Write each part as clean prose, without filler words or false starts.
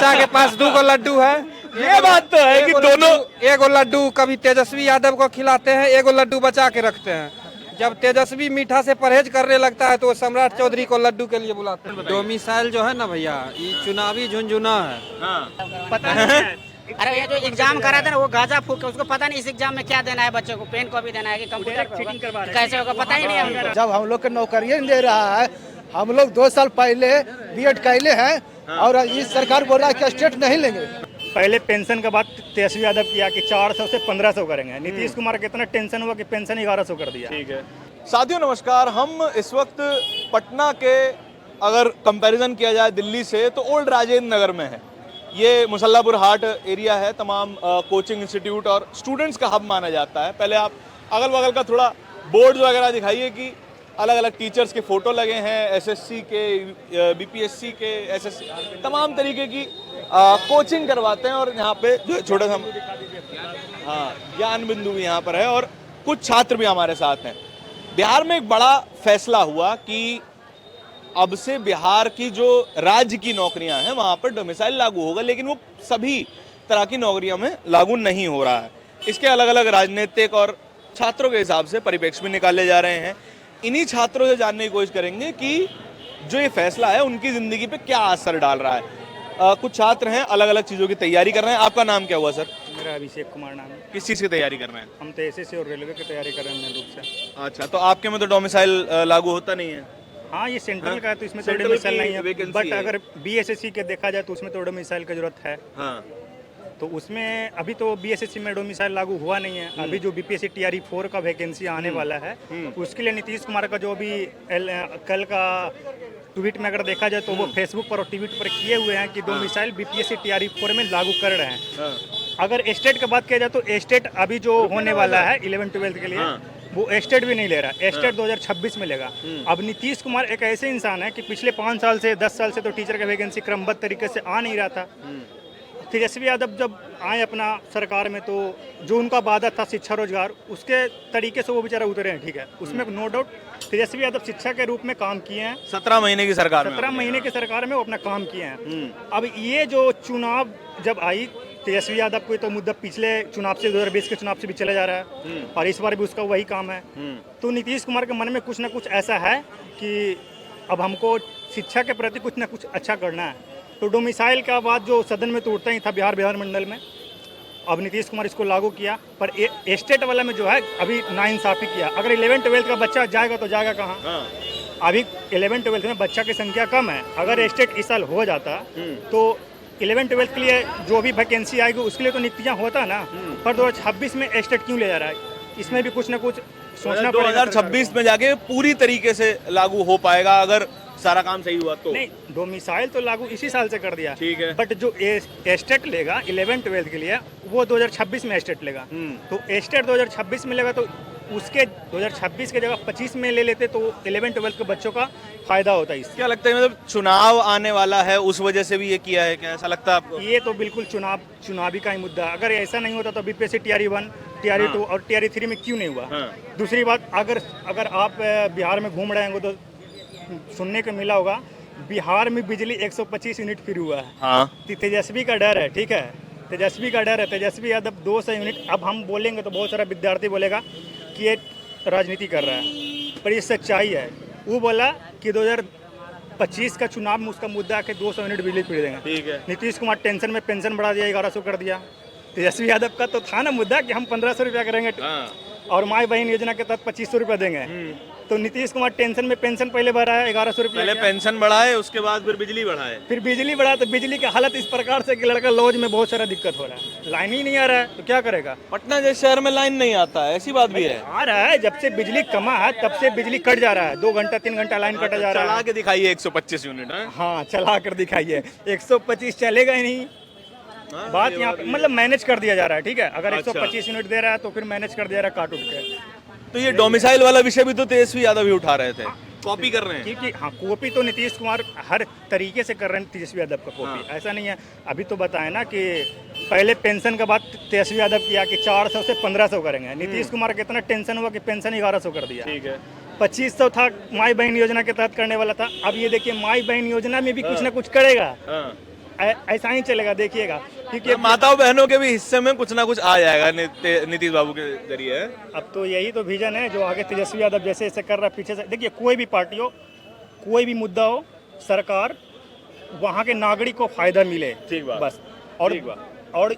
बच्चा के पास 2 लड्डू है। ये बात तो है कि दोनों एगो लड्डू कभी तेजस्वी यादव को खिलाते हैं, एगो लड्डू बचा के रखते हैं। जब तेजस्वी मीठा से परहेज करने लगता है तो वो सम्राट चौधरी को लड्डू के लिए बुलाते हैं। डोमिसाइल जो है ना भैया, ये चुनावी झुंझुना है। पता नहीं अरे ये जो एग्जाम करा था ना वो गाजा फूक के, उसको पता नहीं इस एग्जाम में क्या देना है बच्चों को, पेन कॉपी देना है कि कंप्यूटर चीटिंग करवा रहे हैं, कैसे होगा पता ही नहीं हमको। जब हम लोग के नौकरियां नहीं दे रहा है, हम लोग 2 साल पहले बीएड कैले हैं और इस सरकार बोल रहा है कि स्टेट नहीं लेंगे। पहले पेंशन का बात तेजस्वी यादव किया कि 400 से 1500 करेंगे। नीतीश कुमार का इतना टेंशन हुआ कि पेंशन 1100 कर दिया। ठीक है साथियों नमस्कार। हम इस वक्त पटना के अगर कंपैरिजन किया जाए दिल्ली से तो ओल्ड राजेंद्र नगर में है। ये मुसल्लापुर हाट एरिया है, तमाम कोचिंग इंस्टीट्यूट और स्टूडेंट्स का हब माना जाता है। पहले आप अगल बगल का थोड़ा बोर्ड वगैरह दिखाइए कि अलग अलग टीचर्स के फोटो लगे हैं, एसएससी के, बीपीएससी के, एसएससी तमाम तरीके की कोचिंग करवाते हैं। और यहाँ पे जो छोटा सा ज्ञान बिंदु भी यहाँ पर है और कुछ छात्र भी हमारे साथ हैं। बिहार में एक बड़ा फैसला हुआ कि अब से बिहार की जो राज्य की नौकरियां हैं वहां पर डोमिसाइल लागू होगा, लेकिन वो सभी तरह की नौकरियों में लागू नहीं हो रहा है। इसके अलग अलग राजनीतिक और छात्रों के हिसाब से परिप्रेक्ष्य भी निकाले जा रहे हैं। इन्हीं छात्रों से जानने की कोशिश करेंगे कि जो ये फैसला है उनकी जिंदगी पे क्या असर डाल रहा है। कुछ छात्र हैं, अलग अलग चीज़ों की तैयारी कर रहे हैं। आपका नाम क्या हुआ सर? मेरा अभिषेक कुमार नाम है। किस चीज़ की तैयारी कर रहे हैं? हम तो एसएससी और रेलवे की तैयारी कर रहे हैं मेन रूप से। अच्छा, तो आपके में तो डोमिसाइल लागू होता नहीं है? हाँ ये सेंट्रल का है तो इसमें तो सेंट्रल डोमिसाइल की नहीं है, वैकेंसी बट है। अगर बीएसएससी के देखा जाए तो उसमें तो डोमिसाइल की जरूरत है। हाँ तो उसमें अभी तो बीएसएससी में डोमिसाइल लागू हुआ नहीं है। अभी जो बीपीएससी टीआरई 4 का वैकेंसी आने वाला है उसके लिए नीतीश कुमार का जो भी कल का ट्वीट में अगर देखा जाए तो वो फेसबुक पर और ट्वीट पर किए हुए हैं कि डोमिसाइल बीपीएससी टीआरई 4 में लागू कर रहे हैं। अगर स्टेट की बात किया जाए तो स्टेट अभी जो होने वाला है 11-12 के लिए वो स्टेट भी नहीं ले रहा। स्टेट 2026 में लेगा। अब नीतीश कुमार एक ऐसे इंसान है कि पिछले 5 साल से 10 साल से तो टीचर का वैकेंसी क्रमबद्ध तरीके से आ नहीं रहा था। तेजस्वी यादव जब आए अपना सरकार में तो जो उनका वादा था शिक्षा रोजगार, उसके तरीके से वो बेचारा उतरे हैं। ठीक है, उसमें नो डाउट तेजस्वी यादव शिक्षा के रूप में काम किए हैं। 17 महीने की सरकार में 17 महीने की सरकार में वो अपना काम किए हैं। अब ये जो चुनाव जब आई, तेजस्वी यादव को तो मुद्दा पिछले चुनाव से 2020 के चुनाव से भी चला जा रहा है और इस बार भी उसका वही काम है। तो नीतीश कुमार के मन में कुछ ना कुछ ऐसा है कि अब हमको शिक्षा के प्रति कुछ ना कुछ अच्छा करना है। तो डोमिसाइल का बात जो सदन में तो उठता ही था बिहार विधानमंडल में, अब नीतीश कुमार इसको लागू किया। पर स्टेट वाला में जो है अभी नाइंसाफी किया। अगर 11-12 का बच्चा जाएगा तो जाएगा कहाँ? अभी 11-12 में बच्चा की संख्या कम है। अगर स्टेट इस साल हो जाता तो 11-12 के लिए जो भी वैकेंसी आएगी उसके लिए तो नियुक्तियाँ होता ना। पर 2026 में स्टेट क्यों ले जा रहा है? इसमें भी कुछ ना कुछ सोचना पड़ेगा। 2026 में जाके पूरी तरीके से लागू हो पाएगा अगर सारा काम सही हुआ तो। नहीं, डोमिसाइल तो लागू इसी साल से कर दिया। ठीक है, बट जो स्टेट लेगा 11-12 के लिए वो 2026 में स्टेट लेगा। तो स्टेट 2026 में लेगा तो उसके 2026 के जगह 25 में ले लेते तो 11-12 के बच्चों का फायदा होता है। क्या लगता है मतलब चुनाव आने वाला है उस वजह से भी ये किया है क्या? ऐसा लगता है आपको? ये तो बिल्कुल चुनावी का ही मुद्दा। अगर ऐसा नहीं होता तो बीपीएससी टीआरई 1, टीआरई 2 और टीआरई 3 में क्यों नहीं हुआ? दूसरी बात, अगर आप बिहार में घूम रहे हैं तो सुनने को मिला होगा बिहार में बिजली 125 यूनिट फ्री हुआ है। हाँ। तेजस्वी का डर है। ठीक है, तेजस्वी का डर है। तेजस्वी यादव 200 यूनिट। अब हम बोलेंगे तो बहुत सारा विद्यार्थी बोलेगा कि ये राजनीति कर रहा है, पर ये सच्चाई है। वो बोला कि 2025 का चुनाव में उसका मुद्दा है कि 200 यूनिट बिजली फ्री देंगे। ठीक है। नीतीश कुमार टेंशन में पेंशन बढ़ा दिया, 1100 कर दिया। तेजस्वी यादव का तो था ना मुद्दा कि हम 1500 रुपया करेंगे और माई बहन योजना के तहत 2500 रुपया देंगे। तो नीतीश कुमार टेंशन में पेंशन पहले बढ़ाया 1100 रुपया। पहले पेंशन बढ़ाए, उसके बाद फिर बिजली बढ़ाए। फिर बिजली बढ़ा तो बिजली की हालत इस प्रकार से कि लड़का लॉज में बहुत सारा दिक्कत हो रहा है, लाइन ही नहीं आ रहा है तो क्या करेगा? पटना जैसे शहर में लाइन नहीं आता है, ऐसी बात भी है। आ रहा है, जब से बिजली कमा है तब से बिजली कट जा रहा है। 2 घंटा 3 घंटा लाइन कटा जा रहा है। चला के दिखाइए 125 यूनिट। हाँ, चला कर दिखाइए। 125 चलेगा ही नहीं। बात यहाँ पे मतलब मैनेज कर दिया जा रहा है। ठीक है, अगर 125 यूनिट दे रहा है तो फिर मैनेज कर दिया रहा है काट उठ के। तो ये डोमिसाइल वाला विषय भी तो तेजस्वी यादव ही उठा रहे थे। कॉपी कर रहे हैं क्योंकि हाँ, कॉपी तो नीतीश कुमार हर तरीके से कर रहे हैं। तेजस्वी यादव का कॉपी ऐसा नहीं है। अभी तो बताया ना कि पहले पेंशन का बात तेजस्वी यादव किया कि 400 से 1500 करेंगे। नीतीश कुमार का इतना टेंशन हुआ कि पेंशन 1100 कर दिया। ठीक है, 2500 था माई बहन योजना के तहत करने वाला था। अब ये देखिए माई बहन योजना में भी कुछ ना कुछ करेगा। ऐसा ही चलेगा, देखिएगा, क्योंकि माताओं बहनों के भी हिस्से में कुछ ना कुछ आ जाएगा नीतीश बाबू के जरिए। अब तो यही तो विजन है जो आगे तेजस्वी यादव जैसे ऐसे कर रहा है पीछे से। देखिए, कोई भी पार्टी हो, कोई भी मुद्दा हो, सरकार वहाँ के नागरिक को फायदा मिले, ठीक बात, बस। और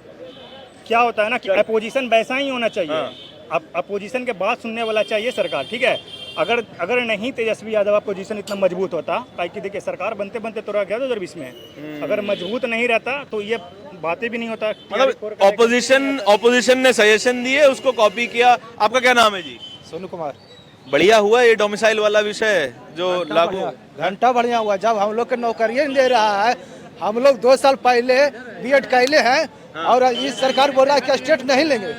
क्या होता है ना कि अपोजिशन वैसा ही होना चाहिए। अब अपोजिशन के बात सुनने वाला चाहिए सरकार, ठीक है। अगर नहीं तेजस्वी यादव अपोजिशन इतना मजबूत होता, ताकि देखिए सरकार बनते बनते तो रह गया 2020 में, अगर मजबूत नहीं रहता तो ये बातें भी नहीं होता। मतलब ऑपोजिशन ने सजेशन दिए, उसको कॉपी किया। आपका क्या नाम है जी? सोनू कुमार। बढ़िया हुआ ये डोमिसाइल वाला विषय जो लागू, घंटा बढ़िया हुआ। जब हम लोग के नौकरियां नहीं दे रहा है, हम लोग 2 साल पहले बीएड कैले हैं और इस सरकार बोल रहा है कि स्टेट नहीं लेंगे।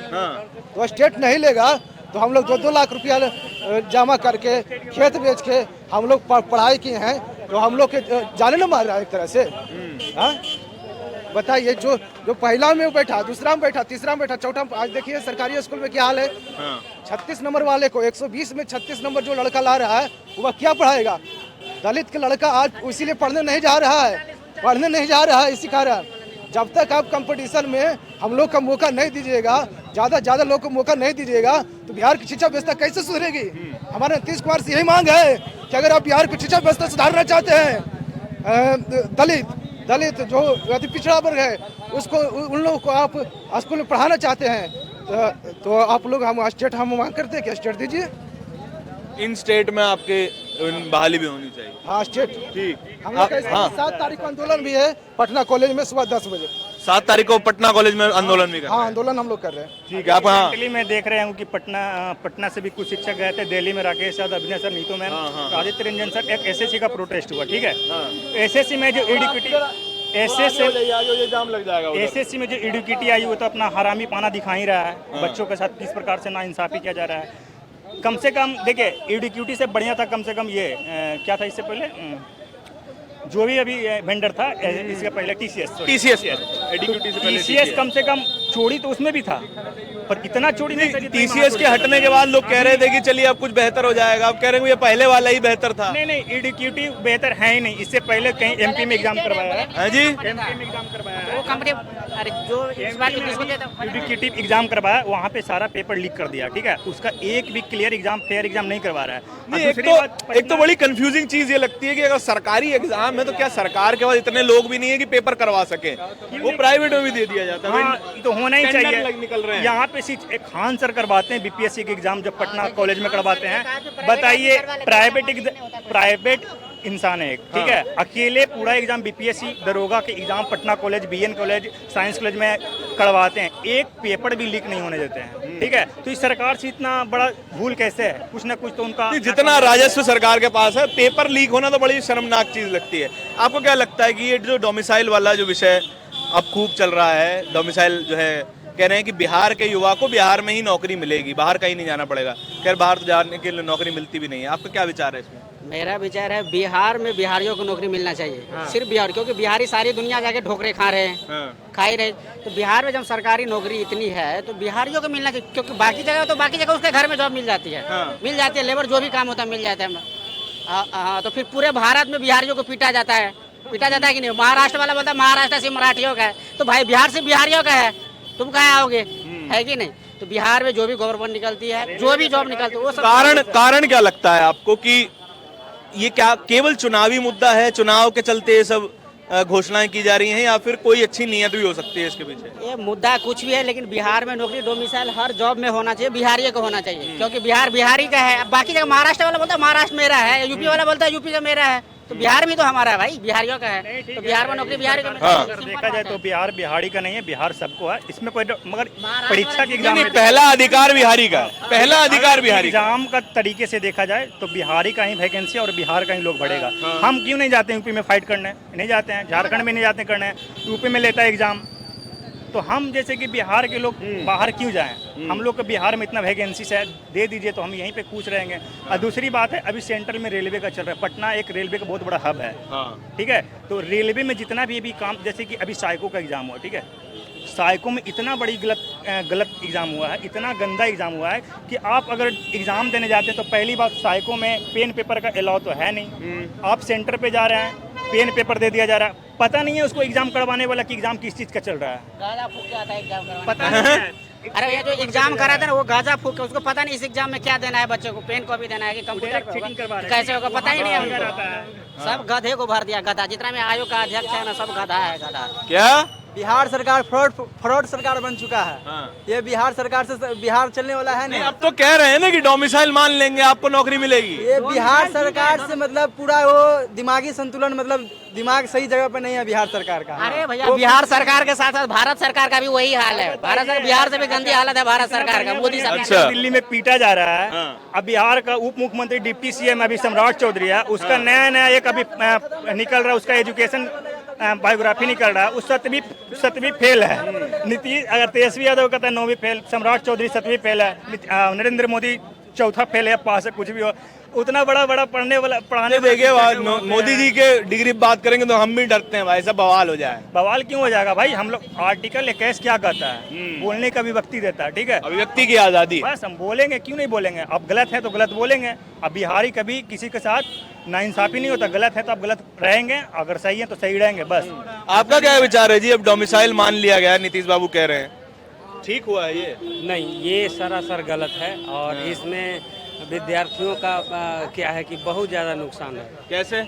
तो स्टेट नहीं लेगा तो हम लोग 2-2 लाख रुपया जमा करके खेत बेच के हम लोग पढ़ाई किए हैं, तो हम लोग के जाने न मार रहा है एक तरह से। हाँ, बताइए, जो पहला में बैठा, दूसरा में बैठा, तीसरा में बैठा, चौथा में, आज देखिए सरकारी स्कूल में क्या हाल है। 36 नंबर वाले को 120 में 36 नंबर जो लड़का ला रहा है वह क्या पढ़ाएगा? दलित के लड़का आज इसीलिए पढ़ने नहीं जा रहा है, इसी कारण। जब तक आप कंपटीशन में हम लोग का मौका नहीं दीजिएगा, ज्यादा लोग को मौका नहीं दीजिएगा, तो बिहार की शिक्षा व्यवस्था कैसे सुधरेगी? हमारे नीतीश कुमार से यही मांग है कि अगर आप बिहार की शिक्षा व्यवस्था सुधारना चाहते हैं, दलित जो अति पिछड़ा वर्ग है उसको, उन लोगों को आप स्कूल में पढ़ाना चाहते हैं, तो आप लोग हम मांग करते हैं कि स्टेट दीजिए। इन स्टेट में आपके बहाली भी होनी चाहिए। हाँ, स्टेट ठीक। हम लोग 7 तारीख को आंदोलन भी है पटना कॉलेज में सुबह 10 बजे। 7 तारीख को पटना कॉलेज में आंदोलन भी कर रहे हैं। हाँ, आंदोलन हम लोग कर रहे हैं। ठीक है। आप हाँ दिल्ली में देख रहे हैं कि पटना से भी कुछ शिक्षक गए थे दिल्ली में, राकेश यादव, अभिनय sir, Neetu ma'am, Aditya Ranjan sir, एक एसएससी का प्रोटेस्ट हुआ, ठीक है। एसएससी में जो एसएससी में जो एडुकेटी आई वो तो अपना हरामी पाना दिखा ही रहा है। बच्चों के साथ किस प्रकार से नाइंसाफी किया जा रहा है। कम से कम देखिए, एडुकेटी से बढ़िया था कम से कम ये क्या था इससे पहले, जो भी अभी वेंडर था इसके पहले टीसीएस कम से कम चोरी तो उसमें भी था, पर इतना चोरी नहीं था। टीसीएस के हटने के बाद लोग कह रहे थे कि चलिए अब कुछ बेहतर हो जाएगा, अब कह रहे हैं ये पहले वाला ही बेहतर था। नहीं, एडुकेटिव बेहतर है ही नहीं। इससे पहले कहीं एमपी में एग्जाम करवाया है जी, एमपी में एग्जाम करवाया है, वो कंपनी, अरे जो इस बार एडुकेटिव एग्जाम करवाया, वहाँ पे सारा पेपर लीक कर दिया, ठीक है। उसका एक भी क्लियर एग्जाम, फेयर एग्जाम नहीं करवा रहा है। एक तो बड़ी कंफ्यूजिंग चीज ये लगती है कि अगर सरकारी एग्जाम है तो क्या सरकार के पास इतने लोग भी नहीं है कि पेपर करवा सके, वो प्राइवेट में भी दे दिया जाता है। हाँ, तो होना ही चाहिए। निकल रहे हैं यहाँ पे सिर्फ एक खान सर करवाते हैं बीपीएससी के एग्जाम, जब पटना कॉलेज में करवाते हैं। बताइए, प्राइवेट इंसान है, ठीक है, अकेले पूरा एग्जाम बीपीएससी, दरोगा के exam Patna college, BN college, science college में करवाते हैं, एक पेपर भी लीक नहीं होने देते हैं, ठीक है। तो इस सरकार से इतना बड़ा भूल कैसे है? कुछ ना कुछ तो उनका, जितना राजस्व सरकार के पास है, पेपर लीक होना तो बड़ी शर्मनाक चीज लगती है। आपको क्या लगता है कि ये जो डोमिसाइल वाला जो विषय अब खूब चल रहा है, डोमिसाइल जो है, कह रहे हैं कि बिहार के युवा को बिहार में ही नौकरी मिलेगी, बाहर कहीं नहीं जाना पड़ेगा। खैर, बाहर तो जाने के लिए नौकरी मिलती भी नहीं है। आपका क्या विचार है इसमें? मेरा विचार है बिहार में बिहारियों को नौकरी मिलना चाहिए। सिर्फ बिहार, क्योंकि बिहारी सारी दुनिया जाके ढोकरे खा रहे हैं, खा ही रहे। तो बिहार में जब सरकारी नौकरी इतनी है तो बिहारियों को मिलना चाहिए, क्योंकि बाकी जगह उसके घर में जॉब मिल जाती है, लेबर जो भी काम होता है मिल जाता है। तो फिर पूरे भारत में बिहारियों को पीटा जाता है कि नहीं। महाराष्ट्र वाला बोलता है महाराष्ट्र से मराठियों का है, तो भाई बिहार से बिहारियों का है, तुम कहाँ आओगे, है कि नहीं। तो बिहार में जो भी गवर्नमेंट निकलती है, जो भी जॉब निकलती है, वो सब कारण क्या लगता है आपको कि ये क्या केवल चुनावी मुद्दा है, चुनाव के चलते ये सब घोषणाएं की जा रही हैं, या फिर कोई अच्छी नीयत भी हो सकती है इसके पीछे? ये मुद्दा कुछ भी है, लेकिन बिहार में नौकरी डोमिसाइल हर जॉब में होना चाहिए, बिहारी को होना चाहिए, क्योंकि बिहार बिहारी का है। अब बाकी जगह महाराष्ट्र वाला बोलता है महाराष्ट्र मेरा है, यूपी वाला बोलता है यूपी का मेरा है, तो बिहार भी तो हमारा है भाई, बिहारियों का है। तो बिहार में नौकरी बिहारी को मिलती है। अगर देखा जाए तो बिहार बिहारी का नहीं है, बिहार सबको है। इसमें कोई मगर परीक्षा के एग्जाम, पहला अधिकार बिहारी का, पहला अधिकार बिहारी का। एग्जाम का तरीके से देखा जाए तो बिहारी का ही वैकेंसी और बिहार का ही लोग बढ़ेगा। हम क्यों नहीं जाते यूपी में फाइट करने? नहीं जाते हैं। झारखंड में नहीं जाते करने, यूपी में लेता है एग्जाम। तो हम जैसे कि बिहार के लोग बाहर क्यों जाएं? हम लोग को बिहार में इतना वैकेंसी है, दे दीजिए तो हम यहीं पे खुश रहेंगे। और दूसरी बात है, अभी सेंट्रल में रेलवे का चल रहा है, पटना एक रेलवे का बहुत बड़ा हब है, ठीक है। तो रेलवे में जितना भी अभी काम, जैसे कि अभी साइको का एग्जाम हुआ, ठीक है, साइको में इतना बड़ी गलत एग्जाम हुआ है, इतना गंदा एग्जाम हुआ है कि आप अगर एग्जाम देने जाते हैं तो पहली बात, साइको में पेन पेपर का अलाउ तो है नहीं। आप सेंटर पे जा रहे हैं, पेन पेपर दे दिया जा रहा है, पता नहीं है उसको एग्जाम करवाने वाला कि एग्जाम किस चीज का चल रहा है, गाजा फूक के आता है एग्जाम करवाने। पता नहीं है। अरे ये जो एग्जाम करा था ना, वो गाजा फूक के, उसको पता नहीं इस एग्जाम में क्या देना है बच्चों को, पेन कॉपी देना है कि कंप्यूटर पे चीटिंग करवा होगा, रहे हैं। कैसे होगा पता ही नहीं है आता उनको। है। सब गधे को भर दिया, गधा। जितना में आयोग का अध्यक्ष है ना, सब गधा है, गधा। क्या बिहार सरकार फ्रॉड सरकार बन चुका है। ये बिहार सरकार से बिहार चलने वाला है नहीं, नहीं। अब तो कह रहे हैं ना कि डोमिसाइल मान लेंगे आपको नौकरी मिलेगी। ये बिहार सरकार से मतलब पूरा वो दिमागी संतुलन, मतलब दिमाग सही जगह पे नहीं है बिहार सरकार का। अरे भैया, बिहार सरकार के साथ साथ भारत सरकार का भी वही हाल है। बिहार से भी गंदी हालत है भारत सरकार का, मोदी सरकार। अच्छा। दिल्ली में पीटा जा रहा है। अब बिहार का उप मुख्यमंत्री डिप्टी सीएम अभी सम्राट चौधरी है, उसका नया नया एक अभी निकल रहा है, उसका एजुकेशन बायोग्राफी निकल रहा है, उस 7वीं फेल है। नीतीश, अगर तेजस्वी यादव कहता है 9वीं फेल, सम्राट चौधरी 7वीं फेल है, नरेंद्र मोदी चौथा फेल है, पास है, कुछ भी हो। उतना बड़ा पढ़ाने देखिए मोदी जी के डिग्री बात करेंगे तो हम भी डरते हैं भाई, सब बवाल हो जाए। बवाल क्यों हो जाएगा भाई? हम लोग आर्टिकल 21 क्या कहता है, बोलने का अभिव्यक्ति देता है, ठीक है, अभिव्यक्ति की आजादी। बस हम बोलेंगे, क्यों नहीं बोलेंगे? अब गलत है तो गलत बोलेंगे। अब बिहारी कभी किसी के साथ नाइंसाफी नहीं होता, गलत है तो आप गलत रहेंगे, अगर सही है तो सही रहेंगे, बस। आपका क्या विचार है जी? अब डोमिसाइल मान लिया गया, नीतीश बाबू कह रहे हैं, ठीक हुआ है ये? नहीं, ये सरासर गलत है और इसमें विद्यार्थियों का क्या है कि बहुत ज़्यादा नुकसान है। कैसे?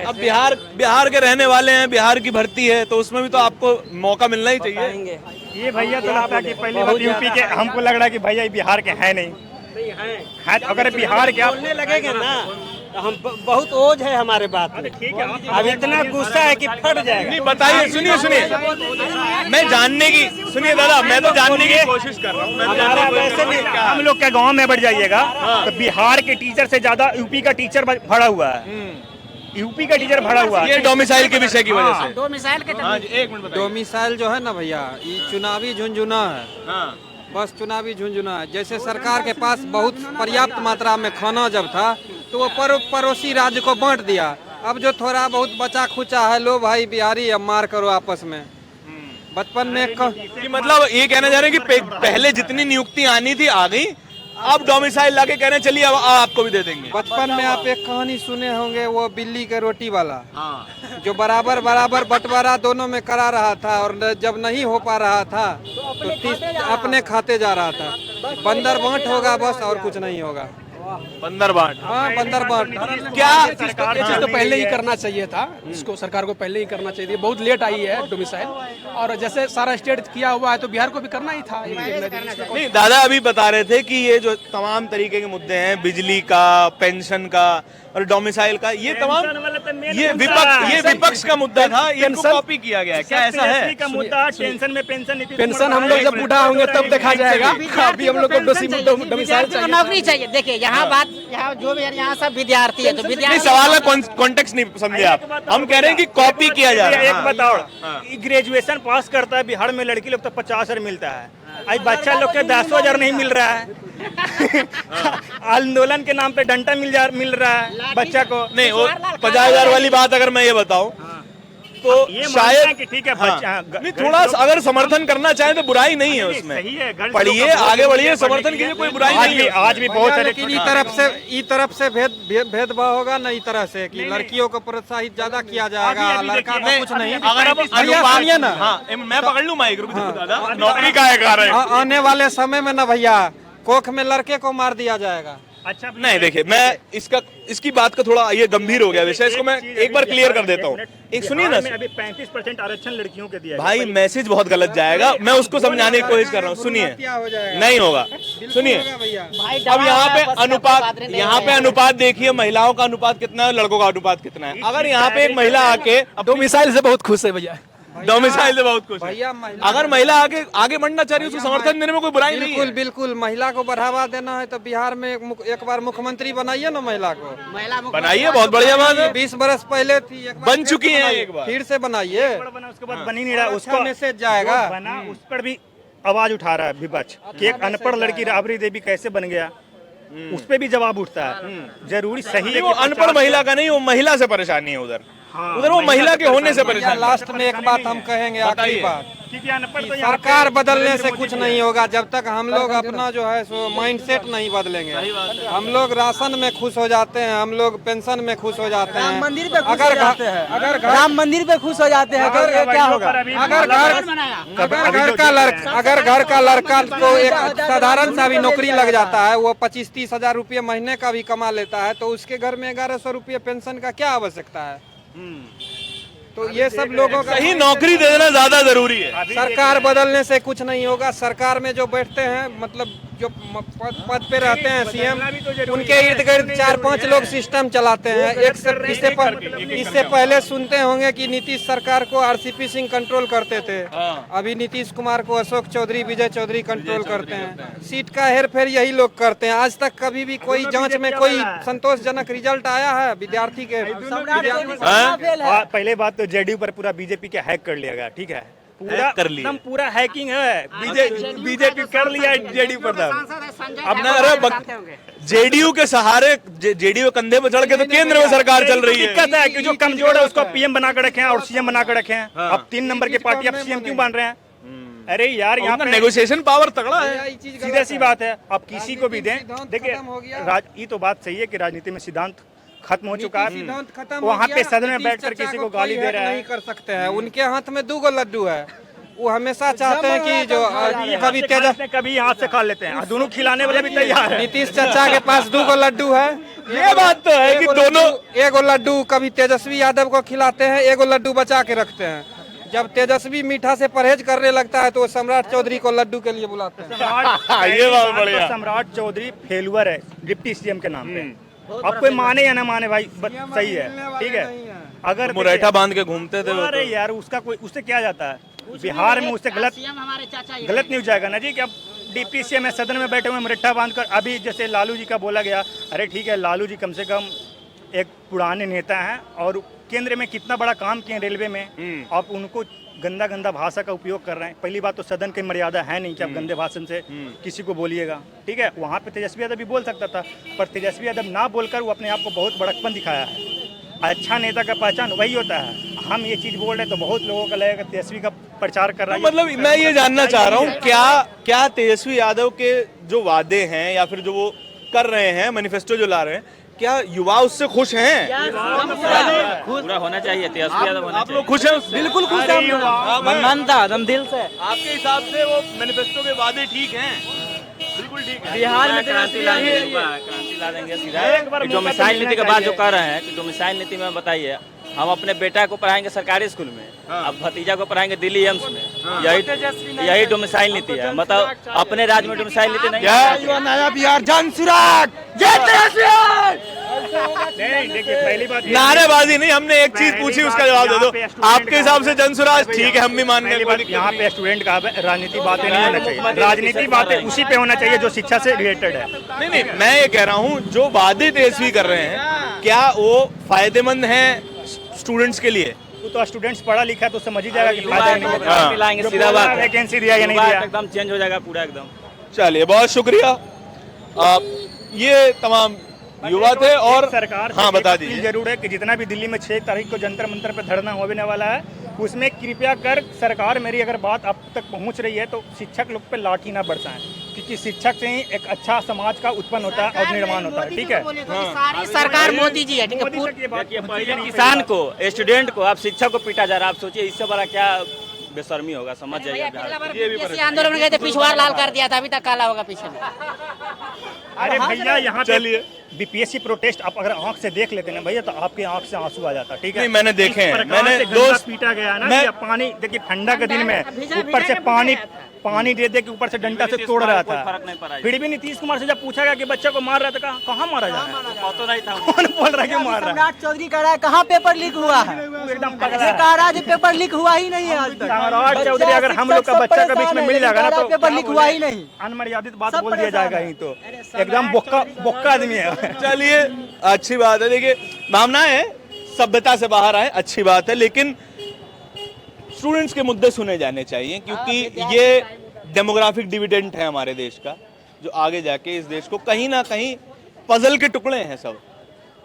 अब बिहार के रहने वाले हैं, बिहार की भर्ती है, तो उसमें भी तो आपको मौका मिलना ही चाहिए। बताएंगे। ये भैया तो लगता है कि पहली बात यूपी के, हमको लग रहा है कि भैया ये बिहार के हैं नहीं है, तो अगर बिहार के आप बोलने लगेंगे ना तो हम बहुत ओझ है हमारे बात में। ठीक है, अब इतना गुस्सा है कि फट जाएगा। नहीं बताइए, सुनिए, मैं जानने की, सुनिए दादा, मैं तो जानने की कोशिश कर रहा हूँ। हमारा वैसे भी हम लोग क्या गांव में बढ़ जाइएगा तो बिहार के टीचर से ज्यादा यूपी का टीचर भरा हुआ है, यूपी का टीचर भरा हुआ ये है। डोमिसाइल के विषय की वजह से। दो मिसाइल के हाँ जी, एक मिनट बताइए। डोमिसाइल जो है ना भैया, ये चुनावी झुंझुना है, हाँ, बस चुनावी झुंझुना है। जैसे सरकार के पास बहुत पर्याप्त मात्रा में खाना जब था तो वो पड़ोसी राज्य को बांट दिया। अब जो थोड़ा बहुत बचा खुचा है, लो भाई बिहारी अब मार करो आपस में। बचपन में कि मतलब ये कहना चाह रहे हैं कि पहले जितनी नियुक्ति आनी थी आ गई, अब डोमिसाइल लाके कह रहे हैं चलिए अब आपको भी दे देंगे। बचपन में आप एक कहानी सुने होंगे, वो बिल्ली के रोटी वाला, जो बराबर बंटवारा दोनों में करा रहा था, और जब नहीं हो पा रहा था तो अपने खाते जा रहा था। बंदर बांट होगा बस, और कुछ नहीं होगा। बंदर बांट। हाँ, बंदर बांट। क्या ये चीज तो पहले ही करना चाहिए था, इसको सरकार को पहले ही करना चाहिए। बहुत लेट आई है डोमिसाइल, और जैसे सारा स्टेट किया हुआ है तो बिहार को भी करना ही था। नहीं, दादा अभी बता रहे थे कि ये जो तमाम तरीके के मुद्दे हैं, बिजली का, पेंशन का और डोमिसाइल का, ये तमाम ये विपक्ष का मुद्दा था, ये कॉपी किया गया है। क्या ऐसा है? का मुद्दा टेंशन में पेंशन हम लोग जब बूढ़ा होंगे तब देखा जाएगा। अभी हम लोग को डोमिसाइल चाहिए। नौकरी चाहिए। देखिए यहाँ बात, यहाँ जो भी है, यहाँ सब विद्यार्थी है, तो नहीं, विद्यार्थी सवाल का कॉन्टेक्स्ट नहीं समझे आप। हम कह रहे हैं कि कॉपी किया जा रहा है। एक बताओ, ग्रेजुएशन पास करता है बिहार में लड़की लोग तो 50,000 मिलता है, आज बच्चा लोग के 10,000 नहीं मिल रहा है। आंदोलन के नाम पे डंडा मिल रहा है बच्चा को। नहीं, वो 50,000 वाली बात अगर मैं ये बताऊं तो ये मानना है शायद कि ठीक है, हाँ, बच्चा नहीं, थोड़ा अगर समर्थन करना चाहें तो बुराई नहीं है उसमें। सही है, गर्ल्स पढ़िए, लोग का आगे बढ़िए, पढ़ने समर्थन के कीजिए, लिए कोई बुराई नहीं है। आज भी बहुत सारे लेकिन ई तरफ से भेदभाव होगा ना, ई तरह से कि लड़कियों को प्रोत्साहित ज्यादा किया जाएगा, अभी लड़का देखिए, को कुछ नहीं। अगर अब भैया सुनिए ना, हाँ, मैं पकड़ लूं माइक, रुक जाओ दादा, नौकरी का है रहे हैं। आने वाले समय में ना भैया, कोख में लड़के को मार दिया जाएगा। अच्छा नहीं, देखिए, मैं इसकी बात का थोड़ा ये गंभीर हो गया विषय, इसको मैं एक बार क्लियर कर देता हूँ। एक सुनिए ना, अभी 35% आरक्षण लड़कियों के दिया है। भाई मैसेज बहुत गलत जाएगा, मैं उसको समझाने की कोशिश कर रहा हूँ। सुनिए, नहीं होगा, सुनिए। अब यहाँ पे अनुपात देखिए, महिलाओं का अनुपात कितना है, लड़कों का अनुपात कितना है। अगर यहाँ पे एक महिला आके डोमिसाइल से बहुत खुश है भैया। डोमिसाइल से बहुत कुछ भैया अगर महिला आगे बढ़ना चाह रही है, उसको समर्थन देने में कोई बुराई नहीं है। बिल्कुल महिला को बढ़ावा देना है तो बिहार में एक बार मुख्यमंत्री बनाइए ना महिला को। बनाइए, बहुत बढ़िया बात है। 20 बरस पहले थी, एक बार बन चुकी है, एक बार फिर से बनाइए। उसके बाद बन ही नहीं रहा, उसका मैसेज जाएगा। बना, उस पर भी आवाज उठा रहा है विपक्ष कि एक अनपढ़ लड़की राबड़ी देवी कैसे बन गया, उस पे भी जवाब उठता है। जरूरी सही है, वो अनपढ़ महिला का नहीं, वो महिला से परेशानी है उधर। उधर वो महिला के होने से परेशान। लास्ट में एक बात हम कहेंगे, आखिरी बात सरकार बदलने से कुछ नहीं होगा जब तक हम लोग अपना जो है सो माइंडसेट नहीं बदलेंगे। हम लोग राशन में खुश हो जाते हैं, हम लोग पेंशन में खुश हो जाते हैं, राम मंदिर पे खुश हो अगर जाते हैं, अगर राम मंदिर पे खुश हो जाते हैं, क्या होगा? अगर घर का लड़का को एक साधारण सा भी नौकरी लग जाता है, वो 25-30 हजार रुपये महीने का भी कमा लेता है, तो उसके घर में 1100 रुपये पेंशन का क्या आवश्यकता है? तो ये सब लोगों का सही नौकरी दे देना ज्यादा जरूरी है। सरकार बदलने से कुछ नहीं होगा। सरकार में जो बैठते हैं, मतलब जो पद पे रहते हैं सीएम, उनके इर्द गिर्द 4-5 लोग सिस्टम चलाते हैं। इससे पहले सुनते होंगे कि नीतीश सरकार को आरसीपी सिंह कंट्रोल करते थे, अभी नीतीश कुमार को अशोक चौधरी, विजय चौधरी कंट्रोल करते हैं। सीट का हेर फेर यही लोग करते हैं। आज तक कभी भी कोई जांच में कोई संतोषजनक रिजल्ट आया है विद्यार्थी के? पहले बात तो जेडीयू पर पूरा बीजेपी के हैक कर लिया गया, ठीक है, पूरा कर लिया, एकदम पूरा हैकिंग है। बीजेपी कर लिया जेडीयू पर अब ना, अरे जेडीयू के सहारे, जेडीयू कंधे पर चढ़ के तो केंद्र में सरकार चल रही है। दिक्कत है कि जो कमजोर है उसको पीएम बना कर रखे हैं और सीएम बना कर रखे हैं। अब 3 नंबर की पार्टी अब सीएम क्यों बन रहे हैं? अरे यार, यहाँ पे नेगोशिएशन पावर तगड़ा है, सीधी सी बात है। अब किसी को भी दें, देखिए ये तो बात सही है कि राजनीति में सिद्धांत खत्म हो चुका है। वहाँ पे सदन में बैठकर किसी को गाली दे रहा है, नहीं कर सकते हैं। उनके हाथ में 2 लड्डू है, वो हमेशा चाहते हैं कि जो कभी तेजस्वी, कभी हाथ से खा लेते हैं, दोनों खिलाने वाले भी तैयार है। नीतीश चाचा के पास 2 लड्डू है। ये बात तो है कि दोनों, 1 लड्डू कभी तेजस्वी यादव को खिलाते हैं, 1 लड्डू बचा के रखते हैं। जब तेजस्वी मीठा से परहेज करने लगता है तो सम्राट चौधरी को लड्डू के लिए बुलाते हैं। ये बात बढ़िया। सम्राट चौधरी फेलुअर है डिप्टी सीएम के नाम पे। अब कोई माने या ना माने भाई, सही है, ठीक है। अगर मुरैठा बांध के घूमते थे, अरे यार उसका कोई, उससे क्या जाता है? बिहार में उससे गलत नहीं हो जाएगा ना जी, कि अब डिप्टी सीएम है, सदन में बैठे हुए मुरैठा बांध कर। अभी जैसे लालू जी का बोला गया, अरे ठीक है, लालू जी कम से कम एक पुराने नेता हैं और केंद्र में कितना बड़ा काम किए रेलवे में, आप उनको गंदा भाषा का उपयोग कर रहे हैं। पहली बात तो सदन की मर्यादा है नहीं कि आप गंदे भाषण से किसी को बोलिएगा, ठीक है। वहाँ पे तेजस्वी यादव भी बोल सकता था, पर तेजस्वी यादव ना बोलकर वो अपने आप को बहुत बड़कपन दिखाया है। अच्छा नेता का पहचान वही होता है। हम ये चीज़ बोल रहे हैं तो बहुत लोगों का लगेगा तेजस्वी का प्रचार कर रहा है। मतलब मैं ये जानना चाह रहा हूँ, क्या तेजस्वी यादव के जो वादे हैं या फिर जो वो कर रहे हैं, मैनिफेस्टो जो ला रहे हैं, क्या युवा उससे खुश हैं? पूरा होना चाहिए, तेजस्वी यादव होना आप लोग खुश हैं उससे? बिल्कुल खुश है, मन था एकदम दिल से। आपके हिसाब से वो मैनिफेस्टो के वादे ठीक हैं? बिल्कुल ठीक है। बिहार में क्रांति ला देंगे सीधा। डोमिसाइल नीति के बाद जो कह रहे हैं कि डोमिसाइल नीति में बताइए, हम अपने बेटा को पढ़ाएंगे सरकारी स्कूल में, अब भतीजा को पढ़ाएंगे दिल्ली एम्स में। यही डोमिसाइल नीति है। मतलब अपने राज्य में डोमिसाइल नीति नहीं है। नया बिहार जन सुराग, देखिए पहली बात नारेबाजी नहीं, हमने एक चीज पूछी, उसका जवाब दे दो। आपके हिसाब से जनसुराज ठीक है, हम भी मान रहे हैं। यहाँ पे स्टूडेंट का राजनीति बातें नहीं होना चाहिए, राजनीति बातें उसी पे होना चाहिए जो शिक्षा से रिलेटेड है। नहीं, मैं ये कह रहा हूँ जो वादे तेजस्वी कर रहे हैं, क्या वो फायदेमंद हैं स्टूडेंट्स के लिए? वो तो स्टूडेंट्स पढ़ा लिखा है तो समझ ही जाएगा कि फायदा नहीं होगा। लाएंगे सीधा बात, वैकेंसी दिया या नहीं दिया, एकदम चेंज हो जाएगा पूरा एकदम। चलिए, बहुत शुक्रिया। ये तमाम युवा थे और सरकार हाँ बता दीजिए। जरूर है कि जितना भी दिल्ली में 6 तारीख को जंतर मंतर पर धरना होने वाला है, उसमें कृपया कर सरकार, मेरी अगर बात आप तक पहुंच रही है तो शिक्षक लोग पे लाठी ना बरसाएं, क्योंकि शिक्षक से ही एक अच्छा समाज का उत्पन्न होता है और निर्माण होता है, ठीक है। सारी सरकार मोदी जी है, ठीक है। किसान को, स्टूडेंट को, आप शिक्षक को पीटा जा रहा है। आप सोचिए इससे बड़ा क्या बेशर्मी होगा, समझ जाइए। आंदोलन में गए थे, पिछवाड़ लाल कर दिया था, अभी तक काला होगा पीछे में। अरे भैया यहाँ चलिए, बीपीएससी प्रोटेस्ट आप अगर आंख से देख लेते ना भैया तो आपके आंख से आंसू आ जाता, ठीक है। नहीं, मैंने देखे हैं, मैंने दोस्त पीटा गया ना, पानी देखिए ठंडा के दिन में ऊपर से पानी दे के ऊपर से डंडा से तोड़ रहा था, फिर भी नीतीश कुमार से जब पूछा गया कि बच्चे को मार रहा था, कहाँ मारा जा रहा है, तो नहीं था। कौन बोल रहा है कि मार रहा है? सम्राट चौधरी कह रहा है कहाँ पेपर लीक हुआ है, एकदम कह रहा है पेपर लीक हुआ ही नहीं है आज तक। सम्राट चौधरी अगर हम लोग का बच्चा के बीच में मिल जाएगा ना तो पेपर लीक हुआ ही नहीं, अनमर्यादित बात बोल दिया जाएगा, ही तो एकदम बोक्का आदमी है। चलिए, अच्छी बात है। देखिए, मामला है सभ्यता से बाहर आए, अच्छी बात है, लेकिन स्टूडेंट्स के मुद्दे सुने जाने चाहिए, क्योंकि ये डेमोग्राफिक डिविडेंड है हमारे देश का, जो आगे जाके इस देश को कहीं ना कहीं, पजल के टुकड़े हैं सब,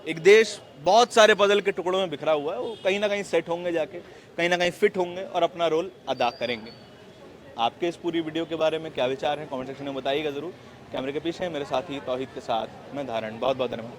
एक देश बहुत सारे पजल के टुकड़ों में बिखरा हुआ है, वो कहीं ना कहीं सेट होंगे, जाके कहीं ना कहीं फिट होंगे और अपना रोल अदा करेंगे। आपके इस पूरी वीडियो के बारे में क्या विचार हैं कमेंट सेक्शन में बताइएगा ज़रूर। कैमरे के पीछे मेरे साथी तौहीद के साथ मैं धारण, बहुत बहुत धन्यवाद।